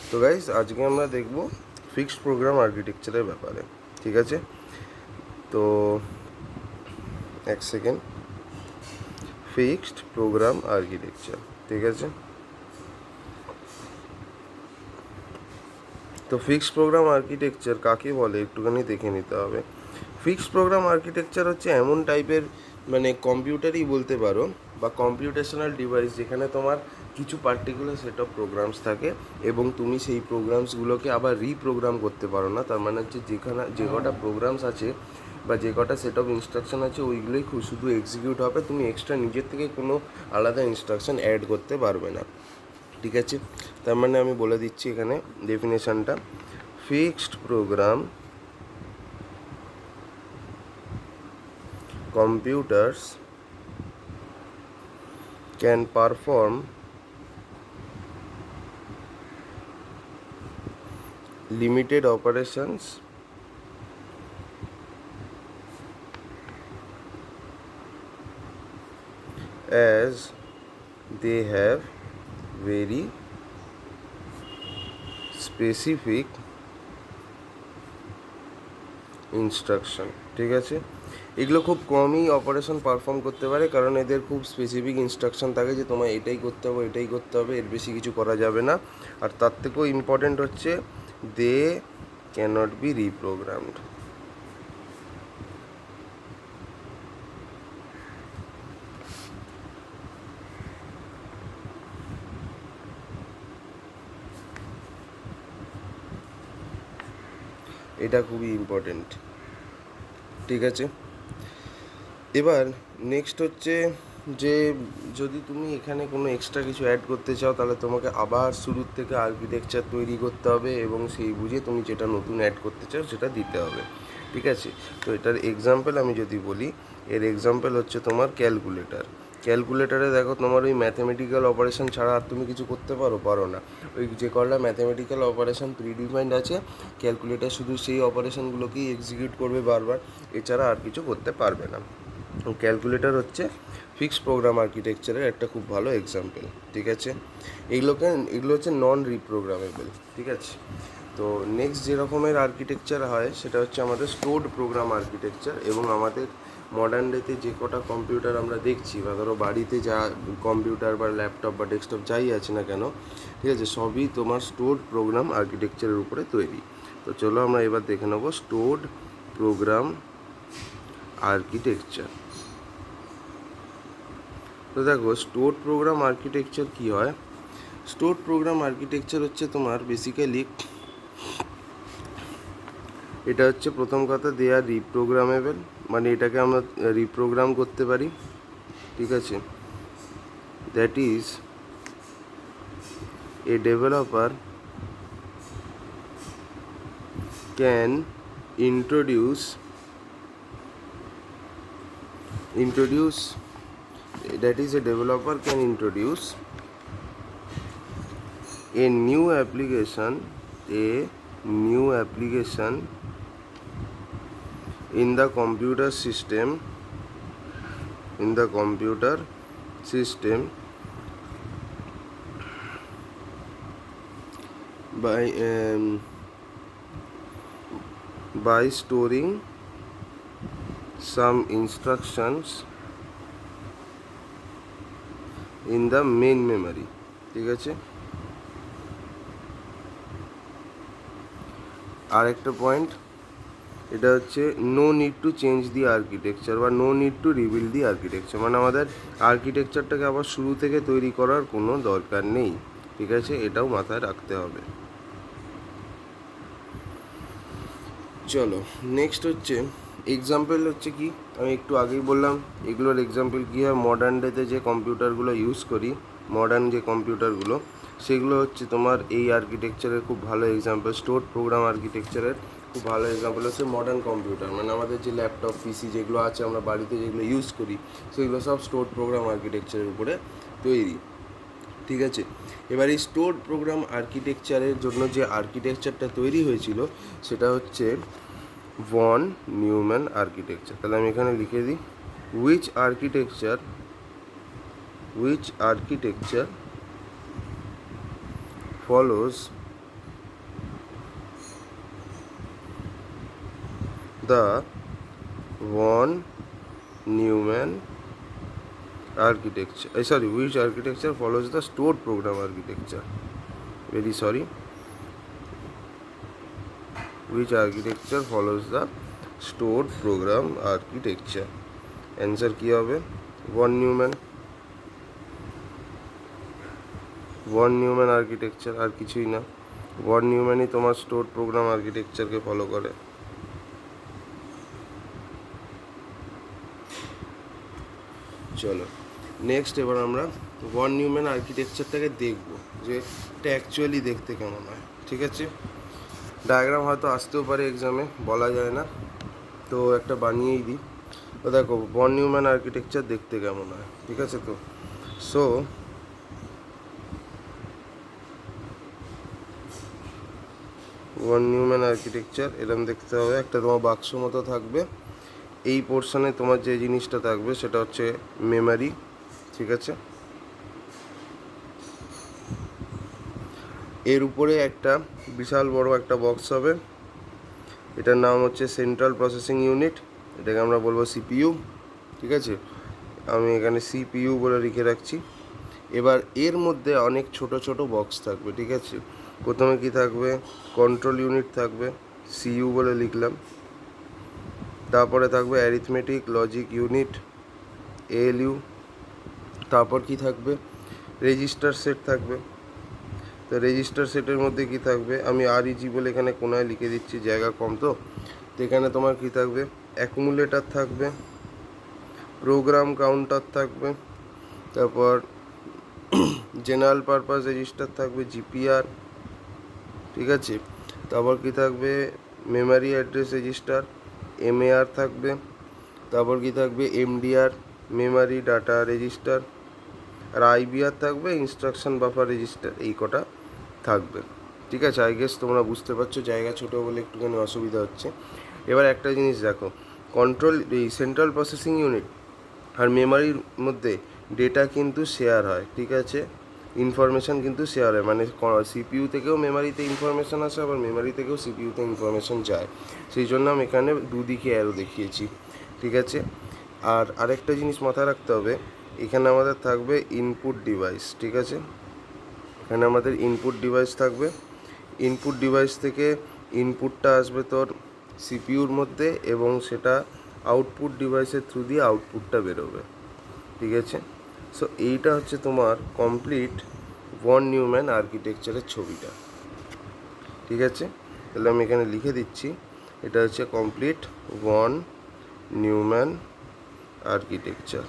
তো গাইস, আজকে আমরা দেখব ফিক্সড প্রোগ্রাম আর্কিটেকচারের ব্যাপারে। ঠিক আছে, তো এক সেকেন্ড। ফিক্সড প্রোগ্রাম আর্কিটেকচার, ঠিক আছে। তো ফিক্সড প্রোগ্রাম আর্কিটেকচার কাকে বলে একটুখানি দেখে নিতে হবে। ফিক্সড প্রোগ্রাম আর্কিটেকচার হচ্ছে এমন টাইপের কম্পিউটারই বলতে পারো বা কম্পিউটেশনাল ডিভাইস যেখানে তোমার কিছু পার্টিকুলার সেট অফ প্রোগ্রামস থাকে এবং তুমি সেই প্রোগ্রামসগুলোকে আবার রিপ্রোগ্রাম করতে পারো না। তার মানে হচ্ছে যে কটা প্রোগ্রামস আছে বা যে কটা সেট অফ ইনস্ট্রাকশন আছে ওইগুলোই শুধু এক্সিকিউট হবে, তুমি এক্সট্রা নিজের থেকে কোনো আলাদা ইনস্ট্রাকশন অ্যাড করতে পারবে না। ঠিক আছে, তার মানে আমি বলে দিচ্ছি এখানে ডেফিনেশনটা। Fixed program computers can perform limited operations as they have very specific instruction. ঠিক আছে, এগুলো খুব কমই অপারেশন পারফর্ম করতে পারে কারণ এদের খুব স্পেসিফিক ইনস্ট্রাকশন থাকে যে তোমায় এটাই করতে হবে, এটাই করতে হবে, এর বেশি কিছু করা যাবে না। আর তার থেকেও ইম্পর্টেন্ট হচ্ছে দে ক্যানট বি রিপ্রোগ্রামড। এটা খুবই ইম্পর্টেন্ট। ঠিক আছে, এবার নেক্সট হচ্ছে যে যদি তুমি এখানে কোনো এক্সট্রা কিছু অ্যাড করতে চাও তাহলে তোমাকে আবার শুরুর থেকে আর্কিটেকচার তৈরি করতে হবে এবং সেই বুঝে তুমি যেটা নতুন অ্যাড করতে চাও সেটা দিতে হবে। ঠিক আছে, তো এটার এক্সাম্পল আমি যদি বলি, এর এক্সাম্পল হচ্ছে তোমার ক্যালকুলেটার। ক্যালকুলেটারে দেখো তোমার ওই ম্যাথামেটিক্যাল অপারেশন ছাড়া আর তুমি কিছু করতে পারো না। ওই যে কটা ম্যাথামেটিক্যাল অপারেশন প্রিডিফাইন্ড আছে, ক্যালকুলেটার শুধু সেই অপারেশনগুলোকেই এক্সিকিউট করবে বারবার, এছাড়া আর কিছু করতে পারবে না। ক্যালকুলেটর হচ্ছে ফিক্সড প্রোগ্রাম আর্কিটেকচারের একটা খুব ভালো এক্সাম্পল। ঠিক আছে, এগুলো হচ্ছে নন রিপ্রোগ্রামেবল। ঠিক আছে, তো নেক্সট যে রকমের আর্কিটেকচার হয় সেটা হচ্ছে আমাদের স্টোরড প্রোগ্রাম আর্কিটেকচার। এবং আমাদের মডার্ন ডেতে যে কটা কম্পিউটার আমরা দেখছি বা ধরো বাড়িতে যা কম্পিউটার বা ল্যাপটপ বা ডেস্কটপ যাই আছে না কেন, ঠিক আছে, সবই তোমার স্টোরড প্রোগ্রাম আর্কিটেকচারের উপরে তৈরি। তো চলো আমরা এবার দেখে নেবো স্টোরড প্রোগ্রাম আর্কিটেকচার। তো দেখো স্টোর প্রোগ্রাম আর্কিটেকচার কী হয়। স্টোর প্রোগ্রাম আর্কিটেকচার হচ্ছে তোমার বেসিক্যালি এটা হচ্ছে প্রথম কথা, দে আর রিপ্রোগ্রামেবল, মানে এটাকে আমরা রিপ্রোগ্রাম করতে পারি। ঠিক আছে, that is a developer can introduce that is a developer can introduce a new application in the computer system by storing some instructions in the main memory. ঠিক আছে, আর একটা পয়েন্ট, এটা হচ্ছে no need to change the architecture বা no need to rebuild the architecture, মানে আমাদের আর্কিটেকচারটাকে আবার শুরু থেকে তৈরি করার কোনো দরকার নেই। ঠিক আছে, এটাও মাথায় রাখতে হবে। চলো নেক্সট হচ্ছে এক্সাম্পল হচ্ছে কি, আমি একটু আগেই বললাম এগুলোর এক্সাম্পল কী হয়। মডার্ন ডেতে যে কম্পিউটারগুলো ইউজ করি, মডার্ন যে কম্পিউটারগুলো, সেগুলো হচ্ছে তোমার এই আর্কিটেকচারের খুব ভালো এক্সাম্পল। স্টোর প্রোগ্রাম আর্কিটেকচারের খুব ভালো এক্সাম্পল হচ্ছে মডার্ন কম্পিউটার, মানে আমাদের যে ল্যাপটপ পিসি যেগুলো আছে আমরা বাড়িতে যেগুলো ইউজ করি সেগুলো সব স্টোর প্রোগ্রাম আর্কিটেকচারের উপরে তৈরি। ঠিক আছে, এবার এই স্টোর প্রোগ্রাম আর্কিটেকচারের জন্য যে আর্কিটেকচারটা তৈরি হয়েছিল সেটা হচ্ছে ভন নিউম্যান আর্কিটেকচার। তাহলে আমি এখানে লিখে দিই, which architecture follows the von Neumann architecture, which architecture follows the stored program architecture, very sorry, which architecture follows the stored program architecture, answer কি হবে ভন নিউম্যান আর্কিটেকচার, আর কিছুই না, ভন নিউম্যানই তোমার স্টোর প্রোগ্রাম আর্কিটেকচারকে ফলো করে। চলো next এবার আমরা von Neumann আর্কিটেকচারটাকে দেখব যে এটা অ্যাকচুয়ালি দেখতে কেমন হয়। ঠিক আছে, ডায়াগ্রাম হয়তো আসতেও পারে এক্সামে, বলা যায় না, তো একটা বানিয়েই দিই। তো দেখো ভন নিউম্যান আর্কিটেকচার দেখতে কেমন হয়, ঠিক আছে। তো সো ভন নিউম্যান আর্কিটেকচার এরকম দেখতে হবে। একটা তোমার বাক্স মতো থাকবে, এই পোর্শনে তোমার যে জিনিসটা থাকবে সেটা হচ্ছে মেমারি, ঠিক আছে। এর উপরে একটা বিশাল বড় একটা বক্স হবে, এটার নাম হচ্ছে সেন্ট্রাল প্রসেসিং ইউনিট, এটাকে আমরা বলবো সিপিইউ, ঠিক আছে। আমি এখানে সিপিইউ বলে লিখে রাখছি। এবার এর মধ্যে অনেক ছোট ছোট বক্স থাকবে, ঠিক আছে। প্রথমে কি থাকবে, কন্ট্রোল ইউনিট থাকবে, সিইউ বলে লিখলাম। তারপরে থাকবে অ্যারিথমেটিক লজিক ইউনিট, এএলইউ। তারপর কি থাকবে, রেজিস্টার সেট থাকবে। তো রেজিস্টার সেটের মধ্যে কি থাকবে, আমি আরইজি বলে এখানে কোনায় লিখে দিচ্ছি, জায়গা কম তো এখানে তোমার কি থাকবে, অ্যাকুমুলেটর থাকবে, প্রোগ্রাম কাউন্টার থাকবে, তারপর জেনারেল পারপাস রেজিস্টার থাকবে, জিপিআর, ঠিক আছে। তারপর কি থাকবে, মেমোরি অ্যাড্রেস রেজিস্টার, এমএআর থাকবে। তারপর কি থাকবে, এমডিআর, মেমোরি ডাটা রেজিস্টার, আর আইবিআর থাকবে, ইনস্ট্রাকশন বাফার রেজিস্টার। এই কটা থাকবে, ঠিক আছে। আই গেস তোমরা বুঝতে পারছো, জায়গা ছোটো বলে একটুখানি অসুবিধা হচ্ছে। এবার একটা জিনিস দেখো, কন্ট্রোল এই সেন্ট্রাল প্রসেসিং ইউনিট আর মেমোরির মধ্যে ডেটা কিন্তু শেয়ার হয়, ঠিক আছে। ইনফরমেশান কিন্তু শেয়ার হয়, মানে সিপিইউ থেকেও মেমোরিতে ইনফরমেশান আসে, আবার মেমোরি থেকেও সিপিইউতে ইনফরমেশান যায়। সেই জন্য আমি এখানে দুদিকে অ্যারো দেখিয়েছি, ঠিক আছে। আর আরেকটা জিনিস মাথায় রাখতে হবে, এখানে আমাদের থাকবে ইনপুট ডিভাইস, ঠিক আছে। এখানে আমাদের ইনপুট ডিভাইস থাকবে, ইনপুট ডিভাইস থেকে ইনপুটটা আসবে তোর সিপিইউর মধ্যে, এবং সেটা আউটপুট ডিভাইসের থ্রু দিয়ে আউটপুটটা বেরোবে, ঠিক আছে। সো এইটা হচ্ছে তোমার কমপ্লিট ভন নিউম্যান আর্কিটেকচারের ছবিটা, ঠিক আছে। তাহলে আমি এখানে লিখে দিচ্ছি, এটা হচ্ছে কমপ্লিট ভন নিউম্যান আর্কিটেকচার,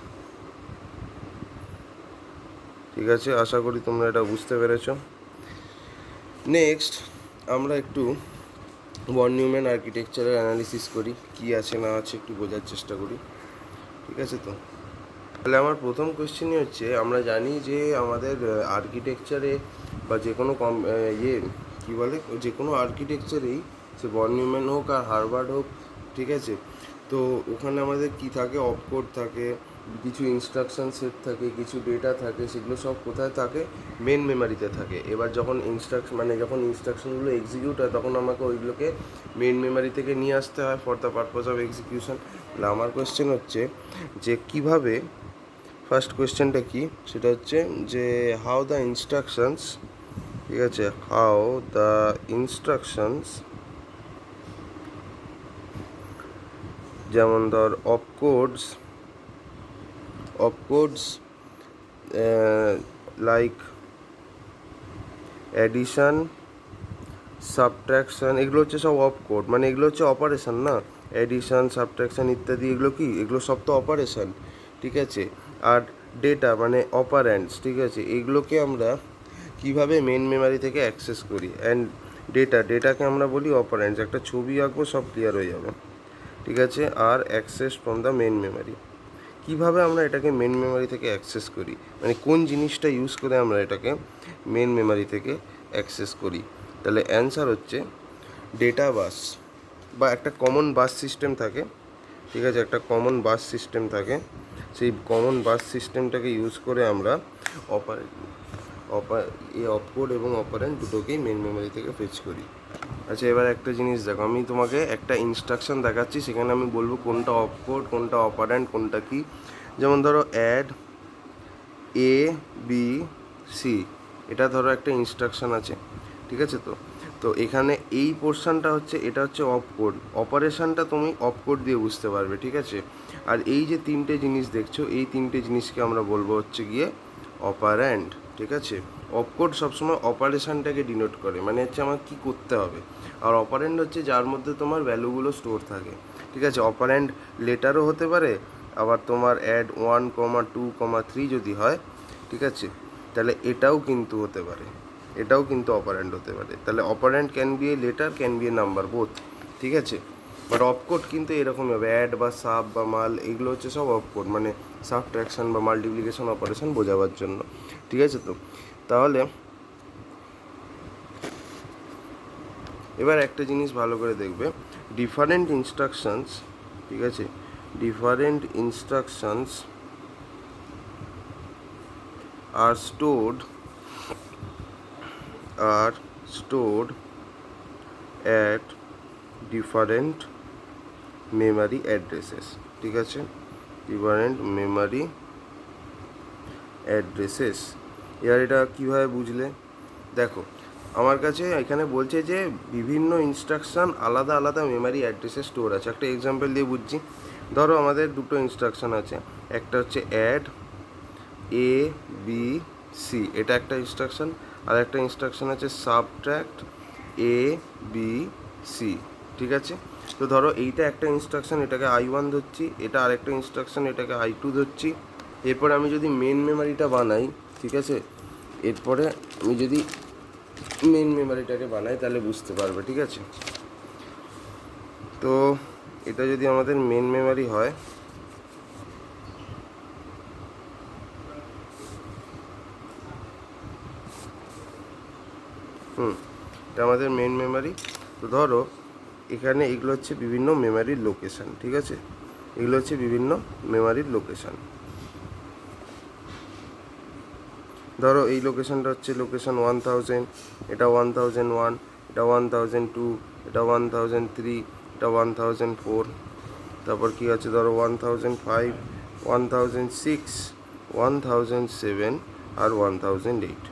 ঠিক আছে। আশা করি তোমরা এটা বুঝতে পেরেছো। নেক্সট আমরা একটু ভন নিউম্যান আর্কিটেকচারের অ্যানালিসিস করি, কি আছে না আছে একটু বোঝার চেষ্টা করি, ঠিক আছে। তো তাহলে আমার প্রথম কোয়েশ্চেনই হচ্ছে, আমরা জানি যে আমাদের আর্কিটেকচারে বা যে কোনো কী বলে, যে কোনো আর্কিটেকচারেই, সে ভন নিউম্যান হোক আর হার্ভার্ড হোক, ঠিক আছে। তো ওখানে আমাদের কি থাকে, অপকোড থাকে, কিছু ইনস্ট্রাকশন সেট থাকে, কিছু ডেটা থাকে, সেগুলো সব কোথায় থাকে, মেন মেমোরিতে থাকে। এবার যখন যখন ইনস্ট্রাকশনগুলো এক্সিকিউট হয়, তখন আমাকে ওইগুলোকে মেন মেমোরি থেকে নিয়ে আসতে হয় for the purpose of execution. তাহলে আমার কোয়েশ্চেন হচ্ছে যে কীভাবে, ফার্স্ট কোয়েশ্চেনটা কি, সেটা হচ্ছে যে হাউ দ্য ইনস্ট্রাকশনস, ঠিক আছে, হাউ দ্য ইনস্ট্রাকশনস, যেমন ধর অপকোডস লাইক অ্যাডিশন, সাবট্রাকশন, এগুলো হচ্ছে সব অপকোড, মানে এগুলো হচ্ছে অপারেশন না, অ্যাডিশন, সাবট্রাকশন ইত্যাদি, এগুলো কি, এগুলো সব তো অপারেশন, ঠিক আছে। আর ডেটা মানে অপারেন্টস, ঠিক আছে, এইগুলোকে আমরা কিভাবে মেন মেমোরি থেকে অ্যাক্সেস করি। অ্যান্ড ডেটাকে আমরা বলি অপারেন্টস। একটা ছবি আঁকবো, সব ক্লিয়ার হয়ে যাবে, ঠিক আছে। আর access from the main memory, কীভাবে আমরা এটাকে মেন মেমোরি থেকে অ্যাক্সেস করি, মানে কোন জিনিসটা ইউজ করে আমরা এটাকে মেন মেমোরি থেকে অ্যাক্সেস করি। তাহলে অ্যান্সার হচ্ছে ডেটা বাস, বা একটা কমন বাস সিস্টেম থাকে, ঠিক আছে, একটা কমন বাস সিস্টেম থাকে। সেই কমন বাস সিস্টেমটাকে ইউজ করে আমরা অপকোড এবং অপারেন্ট দুটোকেই মেন মেমোরি থেকে ফেচ করি। আচ্ছা, এবার একটা জিনিস দেখো, আমি তোমাকে একটা ইনস্ট্রাকশন দেখাচ্ছি, সেখানে আমি বলবো কোনটা অপকোড, কোনটা অপারেন্ট, কোনটা কি। যেমন ধরো অ্যাড এ বি সি, এটা ধরো একটা ইনস্ট্রাকশন আছে, ঠিক আছে? তো তো এখানে এই পোর্শনটা হচ্ছে, এটা হচ্ছে অপকোড, অপারেশনটা তুমি অপকোড দিয়ে বুঝতে পারবে, ঠিক আছে? আর এই যে তিনটে জিনিস দেখছো, এই তিনটে জিনিসকে আমরা বলবো হচ্ছে গিয়ে অপারেন্ড, ঠিক আছে? অপকোড সবসময় অপারেশনটাকে ডিনোট করে, মানে হচ্ছে আমার কী করতে হবে। আর অপারেন্ড হচ্ছে যার মধ্যে তোমার ভ্যালুগুলো স্টোর থাকে, ঠিক আছে? অপারেন্ড লেটারও হতে পারে, আবার তোমার অ্যাড 1, 2, 3 যদি হয়, ঠিক আছে, তাহলে এটাও কিন্তু হতে পারে, এটাও কিন্তু অপারেন্ড হতে পারে। তাহলে operant can B a letter, can B A number, both, ঠিক আছে? বাট অপকোড কিন্তু এরকমই হবে, অ্যাড বা সাব বা মাল, এগুলো হচ্ছে সব অপকোড, মানে সাবট্রাকশন বা মাল্টিপ্লিকেশন অপারেশন বোঝাবার জন্য, ঠিক আছে? তো তাহলে এবার একটা জিনিস ভালো করে দেখবে, ডিফারেন্ট ইনস্ট্রাকশনস, ঠিক আছে, different instructions are stored at different memory addresses, ঠিক আছে? different memory addresses। এবার এটা কীভাবে বুঝলে? দেখো, আমার কাছে এখানে বলছে যে বিভিন্ন ইনস্ট্রাকশান আলাদা আলাদা মেমারি অ্যাড্রেসে স্টোর আছে। একটা এক্সাম্পল দিয়ে বুঝছি। ধরো আমাদের দুটো ইনস্ট্রাকশান আছে, একটা হচ্ছে অ্যাড এ বি সি, এটা একটা ইনস্ট্রাকশান, আর একটা ইনস্ট্রাকশান আছে সাবট্র্যাক্ট এ বি সি, ঠিক আছে? তো ধরো এইটা একটা ইনস্ট্রাকশান, এটাকে I1 ধরছি, এটা আরেকটা ইনস্ট্রাকশান, এটাকে I2 ধরছি। এরপরে আমি যদি মেন মেমারিটা বানাই, ঠিক আছে, এরপরে আমি যদি মেন মেমারিটাকে বানাই তাহলে বুঝতে পারবে, ঠিক আছে? তো এটা যদি আমাদের মেন মেমারি হয়, এটা আমাদের মেন মেমারি। তো ধরো এখানে এগুলো হচ্ছে বিভিন্ন মেমারির লোকেশান, ঠিক আছে? এগুলো হচ্ছে বিভিন্ন মেমারির লোকেশান। ধরো এই লোকেশানটা হচ্ছে লোকেশান 1000, এটা 1001, এটা 1002, এটা 1003, এটা 1004, তারপর কী আছে ধরো 1005, 1006, 1007 আর 1008,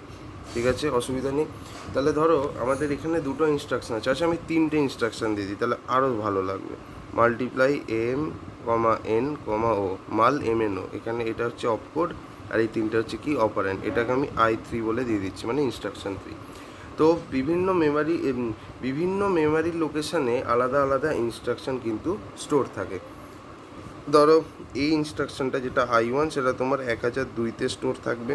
ঠিক আছে? অসুবিধা নেই। তাহলে ধরো আমাদের এখানে দুটো ইনস্ট্রাকশান আছে, আচ্ছা আমি তিনটে ইনস্ট্রাকশান দিয়ে দিই, তাহলে আরও ভালো লাগবে। মাল্টিপ্লাই এম কমা এন কমা ও, মাল এম এন ও, এখানে এটা হচ্ছে অপকোড, আর এই তিনটে হচ্ছে কি অপারেন্ট। এটাকে আমি I3 বলে দিয়ে দিচ্ছি, মানে ইনস্ট্রাকশান 3। তো বিভিন্ন মেমারির লোকেশানে আলাদা আলাদা ইনস্ট্রাকশান কিন্তু স্টোর থাকে। ধরো এই ইনস্ট্রাকশানটা যেটা I1, সেটা তোমার 1002-তে স্টোর থাকবে।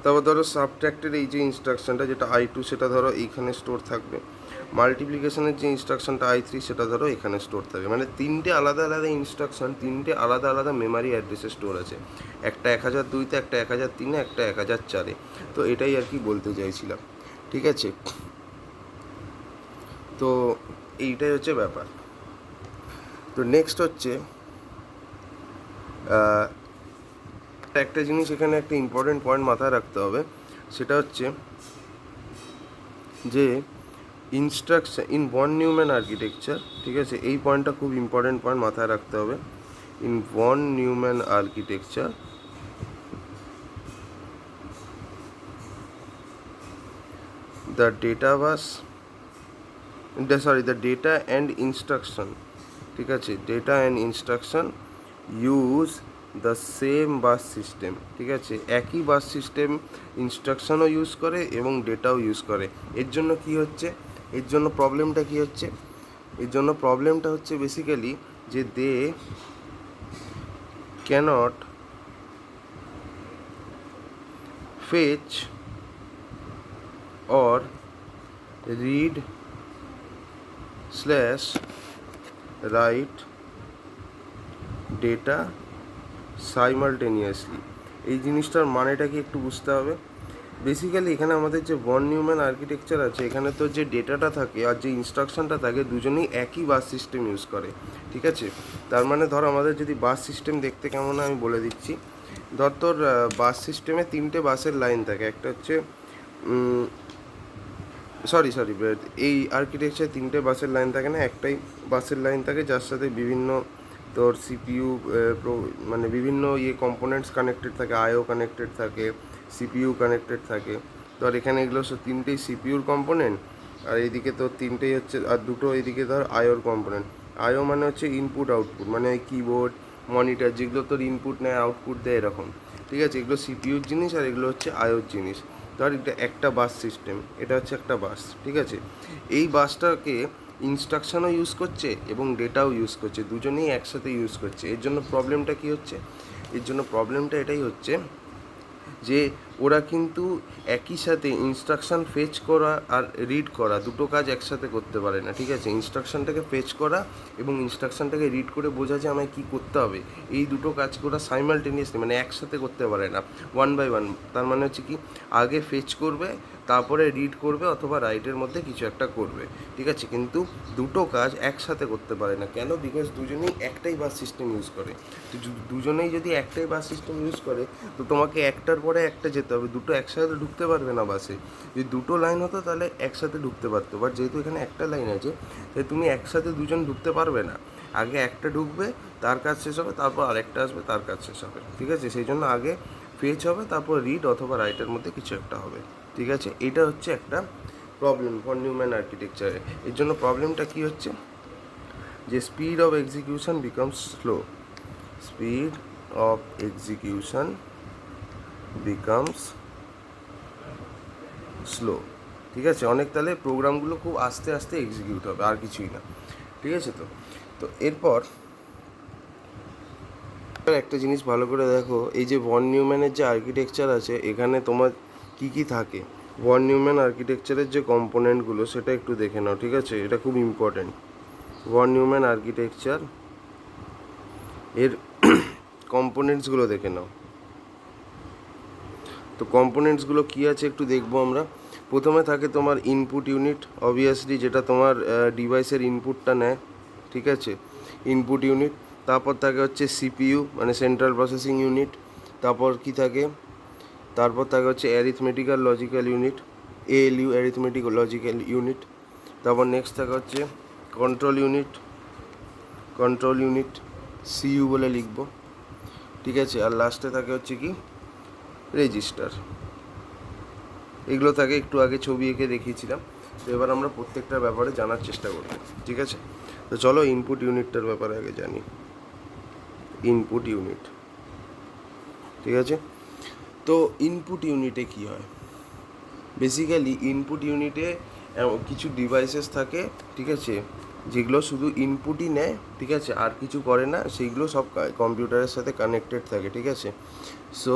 তারপর ধরো সাবট্র্যাক্টের এই যে ইনস্ট্রাকশানটা যেটা I2, সেটা ধরো এইখানে স্টোর থাকবে। মাল্টিপ্লিকেশনের যে ইনস্ট্রাকশানটা I3, সেটা ধরো এখানে স্টোর থাকবে। মানে তিনটে আলাদা আলাদা ইনস্ট্রাকশান, তিনটে আলাদা আলাদা মেমারি অ্যাড্রেসে স্টোর আছে, একটা 1002-তে, একটা 1003-এ, একটা 1004-এ। তো এটাই আর কি বলতে চাইছিলাম, ঠিক আছে? তো এইটাই হচ্ছে ব্যাপার। তো নেক্সট হচ্ছে একটা জিনিস, এখানে একটা ইম্পর্টেন্ট পয়েন্ট মাথায় রাখতে হবে, সেটা হচ্ছে যে instruction in von Neumann architecture, ঠিক আছে? এই পয়েন্টটা খুব ইম্পর্টেন্ট পয়েন্ট, মাথায় রাখতে হবে। In von Neumann architecture the data and instruction, ঠিক আছে, data and instruction use the same bus system, ঠিক আছে? একই বাস সিস্টেম ইনস্ট্রাকশনও ইউজ করে এবং ডেটাও ইউজ করে। এর জন্য কি হচ্ছে, এর জন্য প্রবলেমটা কি হচ্ছে, এর জন্য প্রবলেমটা হচ্ছে বেসিক্যালি যে they cannot fetch or read / write data simultaneously. এই জিনিসটার মানেটা কি একটু বুঝতে হবে। বেসিক্যালি এখানে আমাদের যে ভন নিউম্যান আর্কিটেকচার আছে, এখানে তো যে ডেটাটা থাকে আর যে ইনস্ট্রাকশনটা থাকে, দুজনেই একই বাস সিস্টেম ইউজ করে, ঠিক আছে? তার মানে ধর আমাদের যদি বাস সিস্টেম দেখতে কেমন হয় আমি বলে দিচ্ছি। ধর তোর বাস সিস্টেমে তিনটে বাসের লাইন থাকে, একটা হচ্ছে সরি সরি, এই আর্কিটেকচার তিনটে বাসের লাইন থাকে না, একটাই বাসের লাইন থাকে যার সাথে বিভিন্ন তোর সিপিইউ মানে বিভিন্ন কম্পোনেন্টস কানেক্টেড থাকে, আইও কানেক্টেড থাকে, সিপিইউ কানেক্টেড থাকে। ধর এখানে এগুলো সব তিনটেই সিপিইউর কম্পোনেন্ট, আর এইদিকে তোর তিনটেই হচ্ছে, আর দুটো এইদিকে ধর আইওর কম্পোনেন্ট। আইও মানে হচ্ছে ইনপুট আউটপুট, মানে কিবোর্ড মনিটর যেগুলো তোর ইনপুট নেয় আউটপুট দেয় এরকম, ঠিক আছে? এগুলো সিপিইউর জিনিস আর এগুলো হচ্ছে আইওর জিনিস। ধর এটা একটা বাস সিস্টেম, এটা হচ্ছে একটা বাস, ঠিক আছে? এই বাসটাকে ইনস্ট্রাকশনও ইউজ করছে এবং ডেটাও ইউজ করছে, দুজনেই একসাথে ইউজ করছে। এর জন্য প্রবলেমটা কী হচ্ছে? এর জন্য প্রবলেমটা এটাই হচ্ছে যে ওরা কিন্তু একই সাথে ইনস্ট্রাকশান ফেচ করা আর রিড করা দুটো কাজ একসাথে করতে পারে না, ঠিক আছে? ইনস্ট্রাকশানটাকে ফেচ করা এবং ইনস্ট্রাকশানটাকে রিড করে বোঝা যে আমায় কী করতে হবে, এই দুটো কাজ করা সাইমালটেনিয়াসলি মানে একসাথে করতে পারে না, ওয়ান বাই ওয়ান। তার মানে হচ্ছে কি, আগে ফেচ করবে, তারপরে রিড করবে অথবা রাইটের মধ্যে কিছু একটা করবে, ঠিক আছে? কিন্তু দুটো কাজ একসাথে করতে পারে না। কেন? বিকজ দুজনেই একটাই বাস সিস্টেম ইউজ করে। তো দুজনেই যদি একটাই বাস সিস্টেম ইউজ করে, তো তোমাকে একটার পরে একটা যেতে হবে, দুটো একসাথে ঢুকতে পারবে না বাসে। যদি দুটো লাইন হতো তাহলে একসাথে ঢুকতে পারতো, বাট যেহেতু এখানে একটা লাইন আছে তাই তুমি একসাথে দুজন ঢুকতে পারবে না। আগে একটা ঢুকবে, তার কাজ শেষ হবে, তারপর আরেকটা আসবে, তার কাজ শেষ হবে, ঠিক আছে? সেই জন্য আগে ফেচ হবে, তারপর রিড অথবা রাইটের মধ্যে কিছু একটা হবে, ঠিক আছে? এটা হচ্ছে একটা প্রবলেম ফর নিউম্যান আর্কিটেকচারে। এর জন্য প্রবলেমটা কী হচ্ছে, যে speed of execution becomes slow, speed of execution becomes slow, ঠিক আছে? অনেক তাহলে প্রোগ্রামগুলো খুব আস্তে আস্তে এক্সিকিউট হবে, আর কিছুই না, ঠিক আছে? তো তো এরপর একটা জিনিস ভালো করে দেখো, এই যে ভন নিউম্যানের যে আর্কিটেকচার আছে, এখানে তোমার কি কি থাকে, ভন নিউম্যান আর্কিটেকচারের যে কম্পোনেন্টগুলো সেটা একটু দেখে নাও, ঠিক আছে? এটা খুব ইম্পর্ট্যান্ট। ভন নিউম্যান আর্কিটেকচার এর কম্পোনেন্টসগুলো দেখে নাও। তো কম্পোনেন্টসগুলো কী আছে একটু দেখবো আমরা। প্রথমে থাকে তোমার ইনপুট ইউনিট, অবভিয়াসলি যেটা তোমার ডিভাইসের ইনপুটটা নেয়, ঠিক আছে? Input unit. তারপর থাকে হচ্ছে সিপিইউ মানে সেন্ট্রাল প্রসেসিং ইউনিট। তারপর কি থাকে? তারপর থাকে হচ্ছে arithmetical logical unit, ALU, arithmetic logical unit. তারপর নেক্সট থাকে হচ্ছে control unit, control unit CU বলে লিখবো, ঠিক আছে? আর লাস্টে থাকে হচ্ছে কি, রেজিস্টার। এগুলো থাকে, একটু আগে ছবি এঁকে দেখিয়েছিলাম। তো এবার আমরা প্রত্যেকটার ব্যাপারে জানার চেষ্টা করব, ঠিক আছে? তো চলো ইনপুট ইউনিটটার ব্যাপারে আগে জানি। ইনপুট ইউনিট, ঠিক আছে? তো ইনপুট ইউনিটে কী হয়? বেসিক্যালি ইনপুট ইউনিটে কিছু ডিভাইসেস থাকে, ঠিক আছে, যেগুলো শুধু ইনপুটই নেয়, ঠিক আছে, আর কিছু করে না, সেইগুলো সব কম্পিউটারের সাথে কানেক্টেড থাকে, ঠিক আছে? সো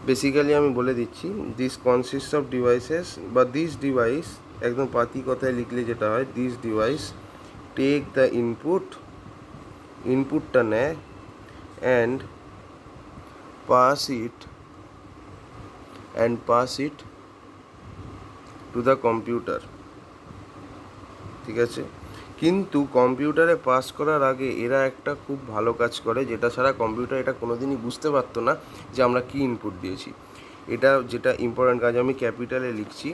বেসিক্যালি আমি বলে দিচ্ছি, দিস কনসিস্ট অফ ডিভাইসেস বা দিস ডিভাইস, একদম পাতি কথায় লিখলে যেটা হয়, দিস ডিভাইস টেক দ্য ইনপুটটা নেয় and pass it to the computer, ঠিক আছে? কিন্তু কম্পিউটারে পাস করার আগে এরা একটা খুব ভালো কাজ করে, যেটা ছাড়া কম্পিউটার এটা কোনোদিনই বুঝতে পারতো না যে আমরা কী ইনপুট দিয়েছি। এটা যেটা ইম্পর্ট্যান্ট কাজ, আমি ক্যাপিটালে লিখছি।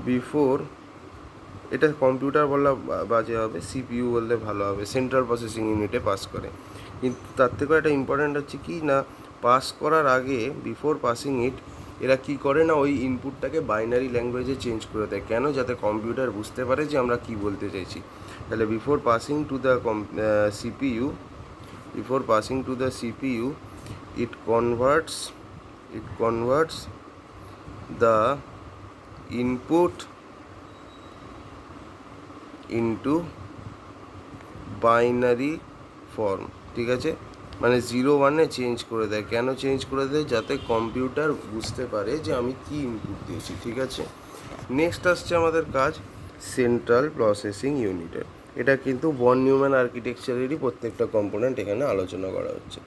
বিফোর এটা কম্পিউটার বললে বাজে হবে, সিপিইউ বললে ভালো হবে, সেন্ট্রাল প্রসেসিং ইউনিটে পাস করে। কিন্তু তার থেকেও একটা ইম্পর্ট্যান্ট হচ্ছে কি না, পাস করার আগে বিফোর পাসিং ইট এরা কী করে না, ওই ইনপুটটাকে বাইনারি ল্যাঙ্গুয়েজে চেঞ্জ করে দেয়। কেন? যাতে কম্পিউটার বুঝতে পারে যে আমরা কী বলতে চাইছি। তাহলে before passing to the CPU it converts the input into binary form, ঠিক আছে? মানে 0-1-এ চেঞ্জ করে দেয়। কেন চেঞ্জ করে দেয়? যাতে কম্পিউটার বুঝতে পারে যে আমি কি ইনপুট দিয়েছি, ঠিক আছে? নেক্সট আসছে আমাদের কাজ সেন্ট্রাল প্রসেসিং ইউনিটের। এটা কিন্তু ভন নিউম্যান আর্কিটেকচারেরই প্রত্যেকটা কম্পোনেন্ট এখানে আলোচনা করা হচ্ছে,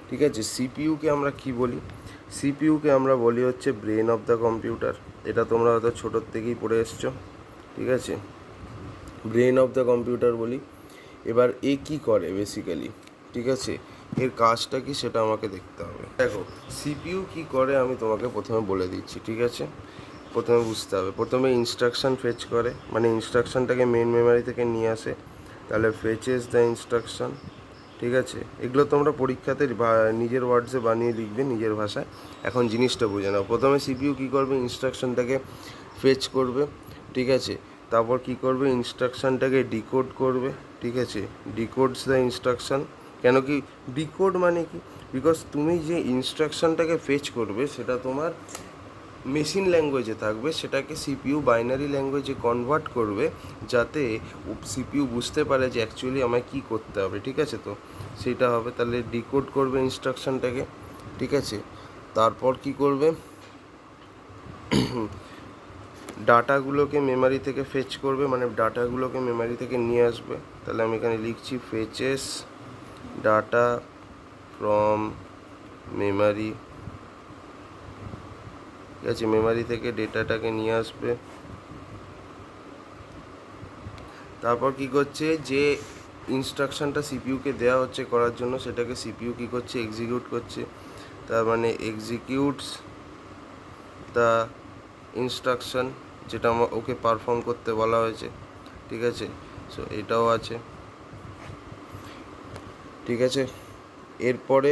ঠিক আছে? সিপিইউকে আমরা কি বলি? সিপিইউকে আমরা বলি হচ্ছে ব্রেন অফ দ্য কম্পিউটার। এটা তোমরা হয়তো ছোটোর থেকেই পড়ে এসছো, ঠিক আছে? ব্রেন অফ দ্য কম্পিউটার বলি। এবার এ কী করে বেসিক্যালি, ঠিক আছে? এর কাজটা কি সেটা আমাকে দেখতে হবে। দেখো সিপিইউ কি করে আমি তোমাকে প্রথমে বলে দিচ্ছি, ঠিক আছে? প্রথমে বুঝতে হবে, প্রথমে ইনস্ট্রাকশন ফেচ করে, মানে ইনস্ট্রাকশনটাকে মেন মেমোরি থেকে নিয়ে আসে, তাহলে ফেচেস দ্য ইনস্ট্রাকশন, ঠিক আছে? এগুলো তোমরা পরীক্ষাতে নিজের ওয়ার্ডসে বানিয়ে লিখবে নিজের ভাষায়। এখন জিনিসটা বুঝে নাও, প্রথমে সিপিইউ কী করবে, ইনস্ট্রাকশনটাকে ফেচ করবে, ঠিক আছে? তারপর কি করবে, ইনস্ট্রাকশনটাকে ডিকোড করবে, ঠিক আছে? ডিকোডস দ্য ইনস্ট্রাকশন। কেন কি ডিকোড মানে কি, বিকজ তুমি যে ইনস্ট্রাকশনটাকে ফেচ করবে সেটা তোমার মেশিন ল্যাঙ্গুয়েজে থাকবে, সেটাকে সিপিইউ বাইনারি ল্যাঙ্গুয়েজে কনভার্ট করবে, যাতে সিপিইউ বুঝতে পারে যে অ্যাকচুয়ালি আমায় কী করতে হবে, ঠিক আছে? তো সেটা হবে, তাহলে ডিকোড করবে ইনস্ট্রাকশনটাকে, ঠিক আছে? তারপর কি করবে, ডাটাগুলোকে মেমোরি থেকে ফেচ করবে, মানে ডাটাগুলোকে মেমোরি থেকে নিয়ে আসবে। তাহলে আমি এখানে লিখছি ফেচেস ডাটা ফ্রম মেমোরি, ঠিক আছে? মেমোরি থেকে ডেটাটাকে নিয়ে আসবে। তারপর কি করছে, যে ইনস্ট্রাকশনটা সিপিইউকে দেওয়া হচ্ছে করার জন্য, সেটাকে সিপিইউ কী করছে, এক্সিকিউট করছে। তার মানে এক্সিকিউটস দ্য ইনস্ট্রাকশন, যেটা ওকে পারফর্ম করতে বলা হয়েছে, ঠিক আছে? সো এটাও আছে, ঠিক আছে? এরপরে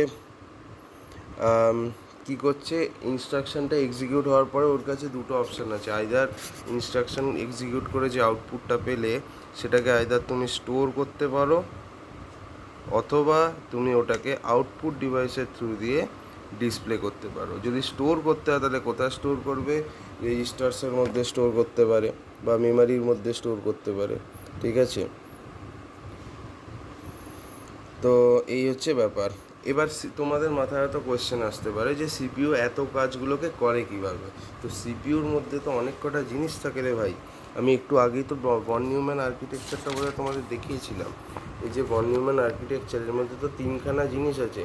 কি করছে, ইনস্ট্রাকশনটা এক্সিকিউট হওয়ার পরে ওর কাছে দুটো অপশান আছে, আইদার ইনস্ট্রাকশন এক্সিকিউট করে যে আউটপুটটা পেলে সেটাকে আইদার তুমি স্টোর করতে পারো, অথবা তুমি ওটাকে আউটপুট ডিভাইসের থ্রু দিয়ে ডিসপ্লে করতে পারো। যদি স্টোর করতে হয় তাহলে কোথায় স্টোর করবে, রেজিস্টার্সের মধ্যে স্টোর করতে পারে বা মেমোরির মধ্যে স্টোর করতে পারে, ঠিক আছে? তো এই হচ্ছে ব্যাপার। এবার তোমাদের মাথায় হয়তো কোয়েশ্চেন আসতে পারে যে সিপিইউ এত কাজগুলোকে করে কীভাবে। তো সিপিইউর মধ্যে তো অনেক কটা জিনিস থাকে রে ভাই। আমি একটু আগেই তো ভন নিউম্যান আর্কিটেকচারটা বোধহয় তোমাদের দেখিয়েছিলাম। এই যে ভন নিউম্যান আর্কিটেকচারের মধ্যে তো তিনখানা জিনিস আছে,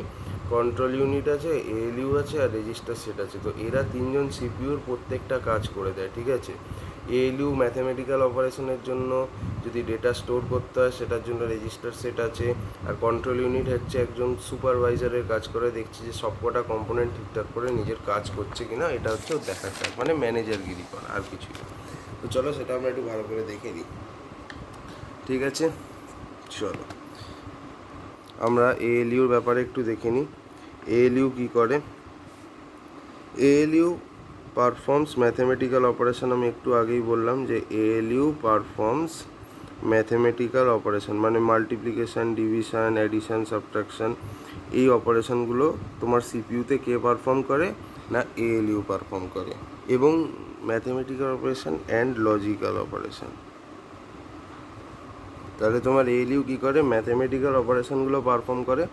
কন্ট্রোল ইউনিট আছে, এএলইউ আছে, আর রেজিস্টার সেট আছে। তো এরা তিনজন সিপিইউর প্রত্যেকটা কাজ করে দেয়, ঠিক আছে? এএলইউ ম্যাথামেটিক্যাল অপারেশনের জন্য, যদি ডেটা স্টোর করতে হয় সেটার জন্য রেজিস্টার সেট আছে। আর কন্ট্রোল ইউনিট হচ্ছে একজন সুপারভাইজারের কাজ করে, দেখছি যে সবকটা কম্পোনেন্ট ঠিকঠাক করে নিজের কাজ করছে কিনা, এটা হচ্ছে ওর দেখার কাজ, মানে ম্যানেজারগিরি করা, আর কিছুই। তো চলো সেটা আমরা একটু ভালো করে দেখে নিই, ঠিক আছে? চলো আমরা এএলইউর ব্যাপারে একটু দেখে নিই। এএলইউ কী করে, এএলইউ পারফর্মস ম্যাথমেটিক্যাল অপারেশন। আমি একটু আগেই বললাম যে এএলইউ পারফর্মস ম্যাথমেটিক্যাল অপারেশন, মানে মাল্টিপ্লিকেশান, ডিভিশন, অ্যাডিশান, সাবট্রাকশান, এই অপারেশনগুলো তোমার সিপিইউতে কে পারফর্ম করে না, এএলইউ পারফর্ম করে। এবং mathematical operation and logical operation, তাহলে তোমার এএলইউ কী করে, ম্যাথমেটিক্যাল অপারেশনগুলো পারফর্ম করে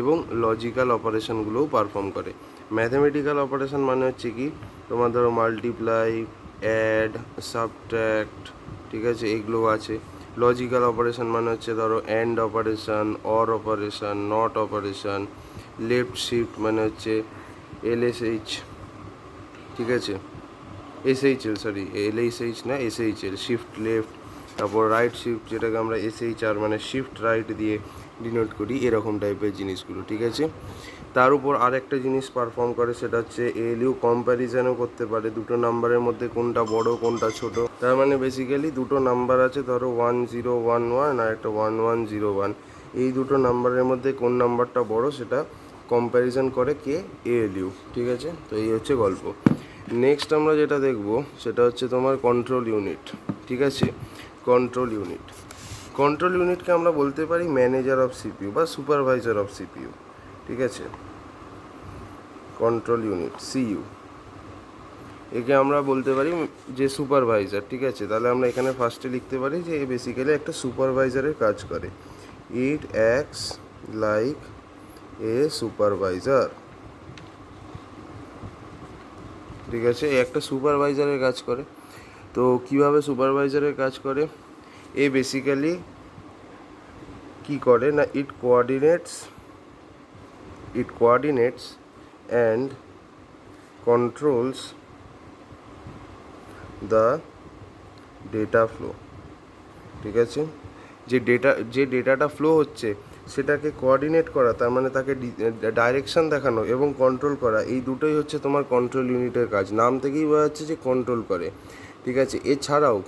এবং লজিক্যাল অপারেশনগুলোও পারফর্ম করে। ম্যাথমেটিক্যাল অপারেশন মানে হচ্ছে কি, তোমার ধরো মাল্টিপ্লাই, অ্যাড, সাবট্র্যাক্ট, ঠিক আছে, এগুলো আছে। লজিক্যাল অপারেশন মানে হচ্ছে ধরো and operation, or operation, not operation, left shift মানে হচ্ছে এলএসএইচ, ঠিক আছে? এসএইচএল, সরি এলএসএইচ না, এসএইচএল, শিফট লেফট। তারপর রাইট শিফট, যেটাকে আমরা এসএইচআর মানে শিফট রাইট দিয়ে ডিনোট করি, এরকম টাইপের জিনিসগুলো, ঠিক আছে? তার উপর আরেকটা জিনিস পারফর্ম করে, সেটা হচ্ছে এএলইউ কম্প্যারিজনও করতে পারে দুটো নাম্বারের মধ্যে কোনটা বড় কোনটা ছোট। তার মানে বেসিক্যালি দুটো নাম্বার আছে, ধরো 1011 আর একটা 1101, এই দুটো নাম্বারের মধ্যে কোন নাম্বারটা বড় সেটা কম্প্যারিজন করে কে, এএলইউ, ঠিক আছে? তো এই হচ্ছে গল্প। নেক্সট আমরা যেটা দেখব সেটা হচ্ছে তোমার কন্ট্রোল ইউনিট, ঠিক আছে? কন্ট্রোল ইউনিট, কন্ট্রোল ইউনিটকে আমরা বলতে পারি ম্যানেজার অফ সিপিইউ বা সুপারভাইজার অফ সিপিইউ, ঠিক আছে? কন্ট্রোল ইউনিট সিইউ, একে আমরা বলতে পারি যে সুপারভাইজার, ঠিক আছে? তাহলে আমরা এখানে ফার্স্টে লিখতে পারি যে এ বেসিক্যালি একটা সুপারভাইজারের কাজ করে। ইট অ্যাক্টস লাইক এ সুপারভাইজার, ঠিক আছে? একটা সুপারভাইজারের কাজ করে। তো কিভাবে সুপারভাইজারের কাজ করে, এ বেসিক্যালি কি করে না, it coordinates and controls the data flow, ঠিক আছে? যে ডেটাটা ফ্লো হচ্ছে সেটাকে কোঅর্ডিনেট করা, তার মানে তাকে ডাইরেকশন দেখানো এবং কন্ট্রোল করা, এই দুটোই হচ্ছে তোমার কন্ট্রোল ইউনিটের কাজ। নাম থেকেই বোঝা যাচ্ছে যে কন্ট্রোল করে, ঠিক আছে। এছাড়াও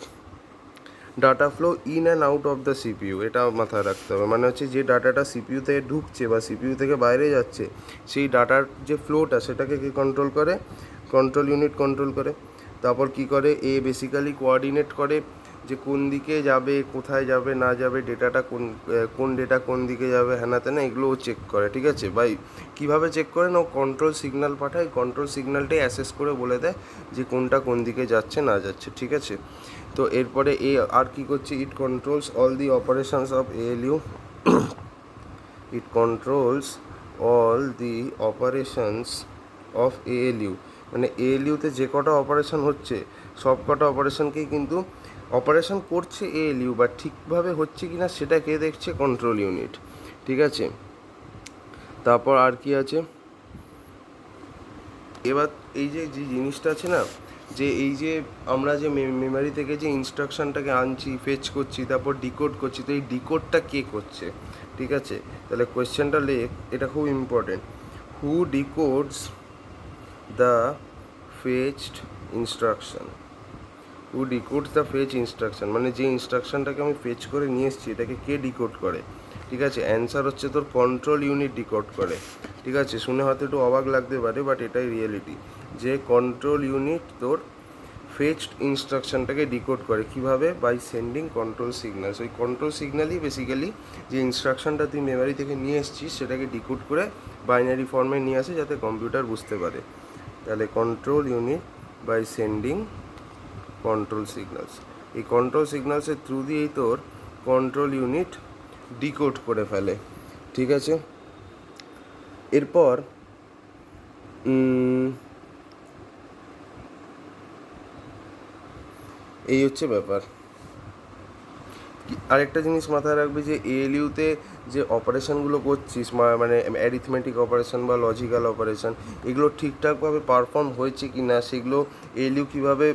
data flow in and out of the CPU, এটা মাথায় রাখতে হবে। মানে হচ্ছে যে ডাটাটা সিপিইউ থেকে ঢুকছে বা সিপিইউ থেকে বাইরে যাচ্ছে, সেই ডাটার যে ফ্লোটা সেটাকে কি কন্ট্রোল করে? কন্ট্রোল ইউনিট কন্ট্রোল করে। তারপর কি করে? এ বেসিক্যালি কোঅর্ডিনেট করে যে কোন দিকে যাবে, কোথায় যাবে না যাবে, ডেটাটা কোন ডেটা কোন দিকে যাবে, হ্যানা তেনা, এগুলোও চেক করে, ঠিক আছে। বাই কীভাবে চেক করে না, ও কন্ট্রোল সিগন্যাল পাঠায়, কন্ট্রোল সিগন্যালটাই অ্যাসেস করে বলে দেয় যে কোনটা কোন দিকে যাচ্ছে না যাচ্ছে, ঠিক আছে। তো এরপরে আর কি করছে? It controls all the operations of ALU, it controls all the operations of ALU, মানে এএলইউতে যে কটা অপারেশন হচ্ছে সব কটা অপারেশনকেই কিন্তু অপারেশন করছে এএলইউ, বা ঠিকভাবে হচ্ছে কি না সেটা কে দেখছে? কন্ট্রোল ইউনিট, ঠিক আছে। তারপর আর কি আছে? এবার এই যে জিনিসটা আছে না, যে এই যে আমরা যে মেমোরি থেকে যে ইনস্ট্রাকশনটাকে আনছি, ফেচ করছি, তারপর ডিকোড করছি, তো এই ডিকোডটা কে করছে, ঠিক আছে। তাহলে কোয়েশ্চেনটা লেখ, এটা খুব important. Who decodes the fetched instruction? Who decodes the fetch instruction, মানে যে ইনস্ট্রাকশনটাকে আমি ফেচ করে নিয়ে এসেছি এটাকে কে ডিকোড করে, ঠিক আছে। অ্যান্সার হচ্ছে তোর কন্ট্রোল ইউনিট ডিকোড করে, ঠিক আছে। শুনে হয়তো একটু অবাক লাগতে পারে, বাট এটাই রিয়েলিটি, যে কন্ট্রোল ইউনিট তোর ফেচড ইনস্ট্রাকশনটাকে ডিকোড করে। কিভাবে? By sending control signals. ওই কন্ট্রোল সিগন্যালই বেসিক্যালি যে ইনস্ট্রাকশনটা তুই মেমোরি থেকে নিয়ে এসেছিস সেটাকে ডিকোড করে বাইনারি ফর্মে নিয়ে আসে যাতে কম্পিউটার বুঝতে পারে। তাহলে control unit by sending control signals, এই কন্ট্রোল সিগন্যালসের থ্রু দিয়েই তোর কন্ট্রোল ইউনিট ডিকোড করে ফেলে, ঠিক আছে। এরপর এই হচ্ছে ব্যাপার। আরেকটা জিনিস মাথায় রাখবি, যে এএলইউতে যে অপারেশনগুলো করছিস, মানে অ্যারিথমেটিক অপারেশন বা লজিক্যাল অপারেশন, এগুলো ঠিকঠাকভাবে পারফর্ম হয়েছে কি না সেগুলো এএলইউ কীভাবে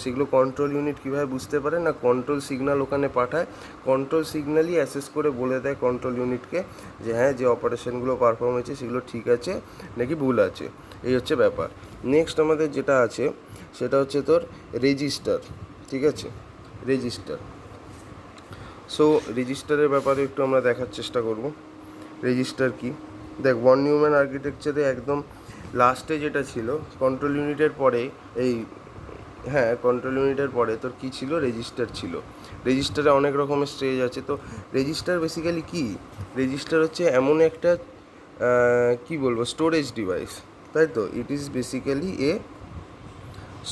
সেগুলো কন্ট্রোল ইউনিট কীভাবে বুঝতে পারে না, কন্ট্রোল সিগন্যাল ওখানে পাঠায়, কন্ট্রোল সিগন্যালই অ্যাসেস করে বলে দেয় কন্ট্রোল ইউনিটকে যে হ্যাঁ, যে অপারেশনগুলো পারফর্ম হয়েছে সেগুলো ঠিক আছে নাকি ভুল আছে। এই হচ্ছে ব্যাপার। নেক্সট আমাদের যেটা আছে সেটা হচ্ছে তোর রেজিস্টার, ঠিক আছে। রেজিস্টার, সো রেজিস্টারের ব্যাপারে একটু আমরা দেখার চেষ্টা করব। রেজিস্টার কি? দেখ, ভন নিউম্যান আর্কিটেকচারে একদম লাস্টে যেটা ছিল, কন্ট্রোল ইউনিটের পরে কন্ট্রোল ইউনিটের পরে তোর কী ছিল? রেজিস্টার ছিল। রেজিস্টারে অনেক রকমের স্টেজ আছে। তো রেজিস্টার বেসিক্যালি কি? রেজিস্টার হচ্ছে এমন একটা কি বলবো, স্টোরেজ ডিভাইস, তাই তো। It is basically A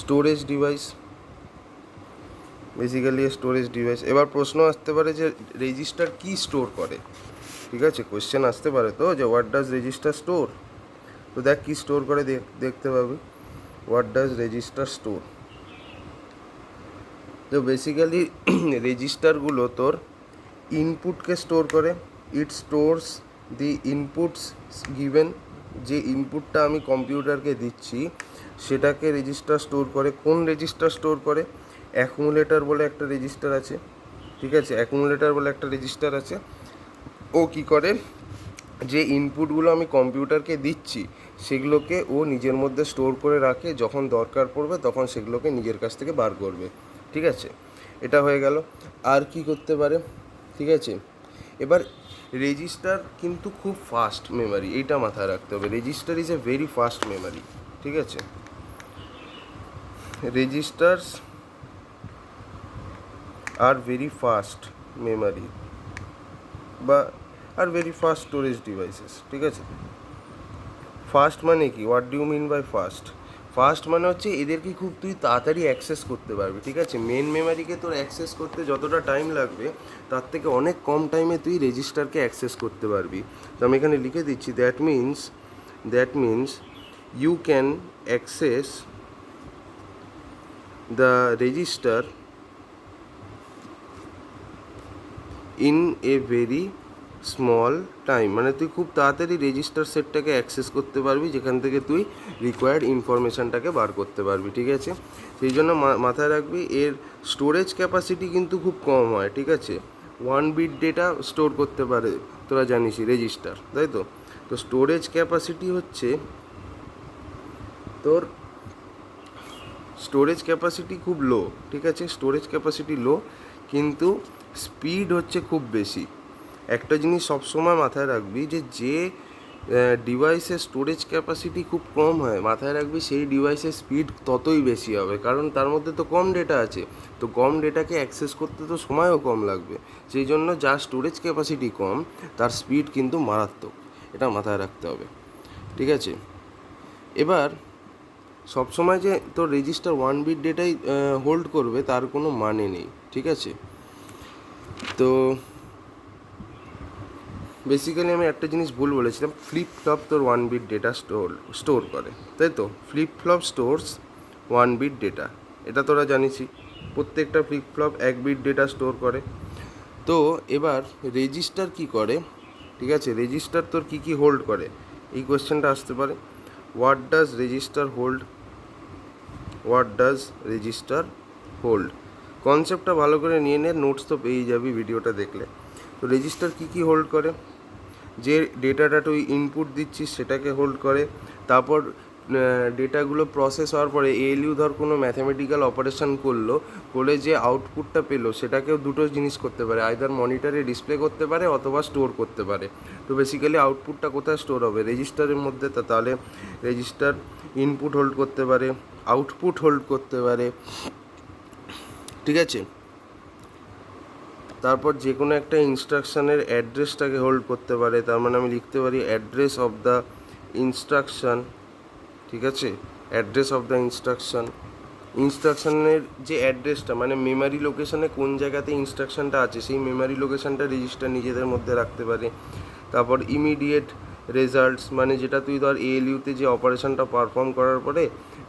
storage device, basically storage device. এবার প্রশ্ন আসতে পারে যে রেজিস্টার কি স্টোর করে, ঠিক আছে। কোয়েশ্চেন আসতে পারে তো যে হোয়াট ডাজ রেজিস্টার স্টোর। তো দেখ কী স্টোর করে দেখতে পাবি। What does register store? তো বেসিক্যালি রেজিস্টারগুলো তোর ইনপুটকে স্টোর করে। ইট স্টোরস দি ইনপুটস গিভেন, যে ইনপুটটা আমি কম্পিউটারকে দিচ্ছি সেটাকে রেজিস্টার স্টোর করে। কোন রেজিস্টার স্টোর করে? অ্যাকুমুলেটর বলে একটা রেজিস্টার আছে, ঠিক আছে। অ্যাকুমুলেটর বলে একটা রেজিস্টার আছে। ও কি করে? যে ইনপুটগুলো আমি কম্পিউটারকে দিচ্ছি সেগুলোকে ও নিজের মধ্যে স্টোর করে রাখে, যখন দরকার পড়বে তখন সেগুলোকে নিজের কাছ থেকে বার করবে, ঠিক আছে। এটা হয়ে গেল। আর কি করতে পারে, ঠিক আছে। এবার রেজিস্টার কিন্তু খুব ফাস্ট মেমোরি, এইটা মাথায় রাখতে হবে। Register is a very fast memory, ঠিক আছে। Registers are very fast memory বা are very fast storage devices, ঠিক আছে। ফাস্ট মানে কি? What do you mean by fast? Fast মানে হচ্ছে এদেরকে খুব তুই তাড়াতাড়ি অ্যাক্সেস করতে পারবি, ঠিক আছে। মেন মেমোরিকে তোর অ্যাক্সেস করতে যতটা টাইম লাগবে তার থেকে অনেক কম টাইমে তুই রেজিস্টারকে অ্যাক্সেস করতে পারবি। তো আমি এখানে লিখে দিচ্ছি, that means you can access the register in a very small time, মানে তুই খুব তাড়াতাড়ি রেজিস্টার সেটটাকে অ্যাক্সেস করতে পারবি, যেখান থেকে তুই রিকোয়ার্ড ইনফরমেশানটাকে বার করতে পারবি, ঠিক আছে। সেই জন্য মাথায় রাখবি এর স্টোরেজ ক্যাপাসিটি কিন্তু খুব কম হয়, ঠিক আছে। 1 বিট ডেটা স্টোর করতে পারে তোরা জানিসই রেজিস্টার, তাই তো? তো স্টোরেজ ক্যাপাসিটি হচ্ছে তোর স্টোরেজ ক্যাপাসিটি খুব লো, ঠিক আছে, স্টোরেজ ক্যাপাসিটি লো, কিন্তু স্পিড হচ্ছে খুব বেশি। একটা জিনিস সবসময় মাথায় রাখবি যে ডিভাইসের স্টোরেজ ক্যাপাসিটি খুব কম হয়, মাথায় রাখবি সেই ডিভাইসের স্পিড ততই বেশি হবে, কারণ তার মধ্যে তো কম ডেটা আছে, তো কম ডেটাকে অ্যাক্সেস করতে তো সময়ও কম লাগবে। সেই জন্য যার স্টোরেজ ক্যাপাসিটি কম তার স্পিড কিন্তু মারাত্মক, এটা মাথায় রাখতে হবে, ঠিক আছে? এবার সবসময় যে তোর রেজিস্টার 1 বিট ডেটাই হোল্ড করবে তার কোনো মানে নেই, ঠিক আছে? তো বেসিক্যালি আমি একটা জিনিস ভুল বলেছিলাম, ফ্লিপ ফ্লপ তোর 1 বিট ডেটা স্টোর করে, তাই তো? Flip flop stores 1 bit data, এটা তোরা জানিসই, প্রত্যেকটা flip flop 1 bit data store করে। তো এবার রেজিস্টার কি করে, ঠিক আছে? রেজিস্টার তোর কী কী হোল্ড করে, এই কোয়েশ্চেনটা আসতে পারে। What does register hold? What does register hold, কনসেপ্টটা ভালো করে নিয়ে নে, নোটস তো পেয়ে যাবি ভিডিওটা দেখলে। তো রেজিস্টার কী কী হোল্ড করে, যে ডেটাটা তুই ইনপুট দিচ্ছিস সেটাকে হোল্ড করে, তারপর ডেটাগুলো প্রসেস হওয়ার পরে এএলইউ ধর কোনো ম্যাথামেটিক্যাল অপারেশন করে যে আউটপুটটা পেলো সেটাকেও দুটো জিনিস করতে পারে, আইদার মনিটরে ডিসপ্লে করতে পারে অথবা স্টোর করতে পারে। তো বেসিক্যালি আউটপুটটা কোথায় স্টোর হবে, রেজিস্টারের মধ্যে। তাহলে রেজিস্টার ইনপুট হোল্ড করতে পারে, আউটপুট হোল্ড করতে পারে, ঠিক আছে? তারপর যে কোনো একটা ইনস্ট্রাকশানের অ্যাড্রেসটাকে হোল্ড করতে পারে, তার মানে আমি লিখতে পারি অ্যাড্রেস অফ দ্য ইনস্ট্রাকশান, ঠিক আছে? অ্যাড্রেস অফ দ্য ইনস্ট্রাকশানের যে অ্যাড্রেসটা, মানে মেমারি লোকেশানে কোন জায়গাতে ইনস্ট্রাকশানটা আছে সেই মেমারি লোকেশানটা রেজিস্টার নিজেদের মধ্যে রাখতে পারে। তারপর ইমিডিয়েট রেজাল্টস, মানে যেটা তুই ধর এএলইউতে যে অপারেশনটা পারফর্ম করার পরে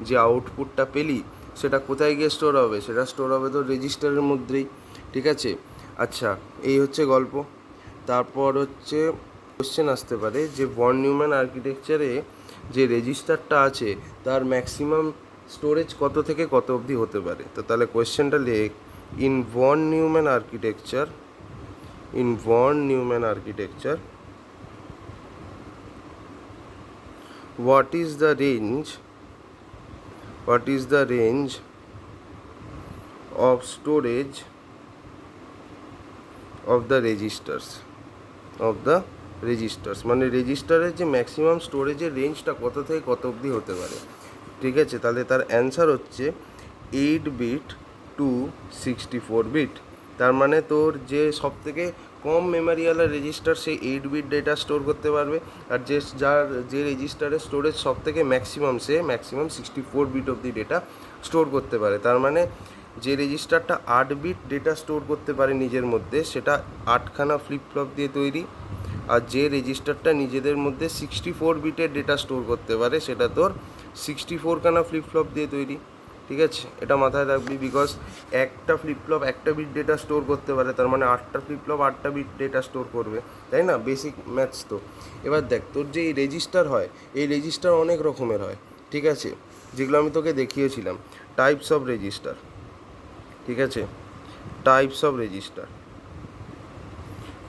যে আউটপুটটা পেলি সেটা কোথায় গিয়ে স্টোর হবে, সেটা স্টোর হবে তোর রেজিস্টারের মধ্যেই, ঠিক আছে? আচ্ছা, এই হচ্ছে গল্প। তারপর হচ্ছে কোশ্চেন আসতে পারে যে ভন নিউম্যান আর্কিটেকচারে যে রেজিস্টারটা আছে তার ম্যাক্সিমাম স্টোরেজ কত থেকে কত অবধি হতে পারে। তো তাহলে কোয়েশ্চেনটা লেখ, in von Neumann architecture what is the range of storage of the registers মানে রেজিস্টারের যে ম্যাক্সিমাম স্টোরেজের রেঞ্জটা কত থেকে কত অবধি হতে পারে, ঠিক আছে? তাহলে তার অ্যান্সার হচ্ছে 8 বিট টু 64 বিট। তার মানে তোর যে সব থেকে কম মেমোরিওয়ালা রেজিস্টার সেই 8 বিট ডেটা স্টোর করতে পারবে, আর যে রেজিস্টারের স্টোরেজ সব থেকে ম্যাক্সিমাম 64 বিট অবধি ডেটা স্টোর করতে পারে। তার মানে যে রেজিস্টারটা 8 বিট ডেটা স্টোর করতে পারে নিজের মধ্যে সেটা 8খানা ফ্লিপ ফ্লপ দিয়ে তৈরি, আর যে রেজিস্টারটা নিজেদের মধ্যে 64 বিটের ডেটা স্টোর করতে পারে সেটা তোর 64খানা ফ্লিপ ফ্লপ দিয়ে তৈরি, ঠিক আছে? এটা মাথায় রাখবি, বিকজ একটা ফ্লিপ ফ্লপ 1টা বিট ডেটা স্টোর করতে পারে, তার মানে 8টা ফ্লিপ ফ্লপ 8টা বিট ডেটা স্টোর করবে, তাই না? বেসিক ম্যাথস তো। এবার দেখ, তোর যে এই রেজিস্টার হয়, এই রেজিস্টার অনেক রকমের হয়, ঠিক আছে? যেগুলো আমি তোকে দেখিয়েছিলাম, টাইপস অফ রেজিস্টার, ঠিক আছে? টাইপস অফ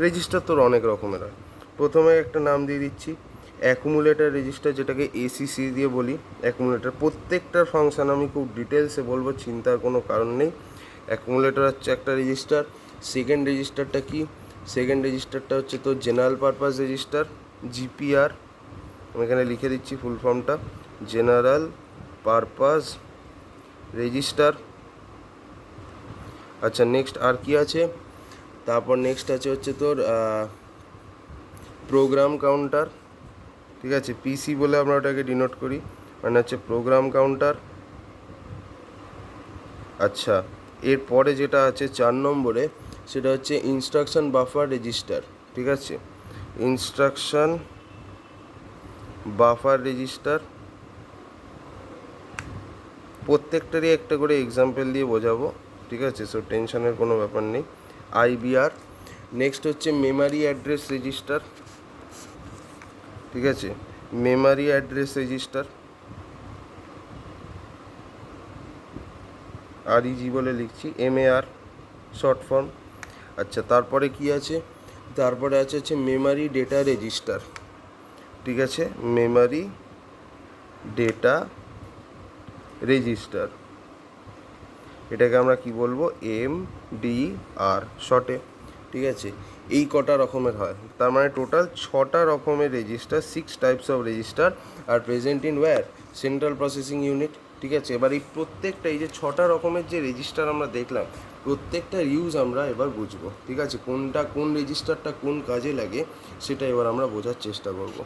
রেজিস্টার তোর অনেক রকমের হয়। প্রথমে একটা নাম দিয়ে দিচ্ছি, অ্যাকুমুলেটর রেজিস্টার, যেটাকে এসিসি দিয়ে বলি। অ্যাকুমুলেটর প্রত্যেকটার ফাংশন আমি খুব ডিটেলসে বলবো, চিন্তার কোনো কারণ নেই। অ্যাকুমুলেটর হচ্ছে একটা রেজিস্টার। সেকেন্ড রেজিস্টারটা কি? সেকেন্ড রেজিস্টারটা হচ্ছে তোর জেনারেল পারপাস রেজিস্টার, জিপিআর। আমি এখানে লিখে দিচ্ছি ফুল ফর্মটা, জেনারেল পারপাস রেজিস্টার। আচ্ছা, নেক্সট আর কি আছে? তারপর নেক্সট হচ্ছে তোর প্রোগ্রাম কাউন্টার, ঠিক আছে? পিসি বলে আমরা ওটাকে ডিনোট করি, মানে হচ্ছে প্রোগ্রাম কাউন্টার। আচ্ছা, এরপরে যেটা আছে 4 নম্বরে সেটা হচ্ছে ইনস্ট্রাকশন বাফার রেজিস্টার, ঠিক আছে? ইনস্ট্রাকশন বাফার রেজিস্টার, প্রত্যেকটারই একটা করে এক্সাম্পল দিয়ে বোঝাবো, ঠিক আছে? সো টেনশনের কোনো ব্যাপার নেই। আইবিআর। নেক্সট হচ্ছে মেমারি অ্যাড্রেস রেজিস্টার, ঠিক আছে? মেমারি অ্যাড্রেস রেজিস্টার, আরইজি বলে লিখছি, এমএআর শর্ট ফর্ম। আচ্ছা, তারপরে কি আছে? তারপরে হচ্ছে মেমারি ডেটা রেজিস্টার, ঠিক আছে, মেমারি ডেটা রেজিস্টার, এটাকে আমরা কি বলবো, MDR শর্টে, ঠিক আছে। এই কটা রকমের হয়, তার মানে টোটাল 6টা রকমের register, 6 types of register are present in where, central processing unit, ঠিক আছে। এবার এই প্রত্যেকটা, এই যে 6টা রকমের যে রেজিস্টার আমরা দেখলাম, প্রত্যেকটার ইউজ আমরা এবার বুঝবো, ঠিক আছে। কোনটা কোন রেজিস্টারটা কোন কাজে লাগে সেটা এবার আমরা বোঝার চেষ্টা করব।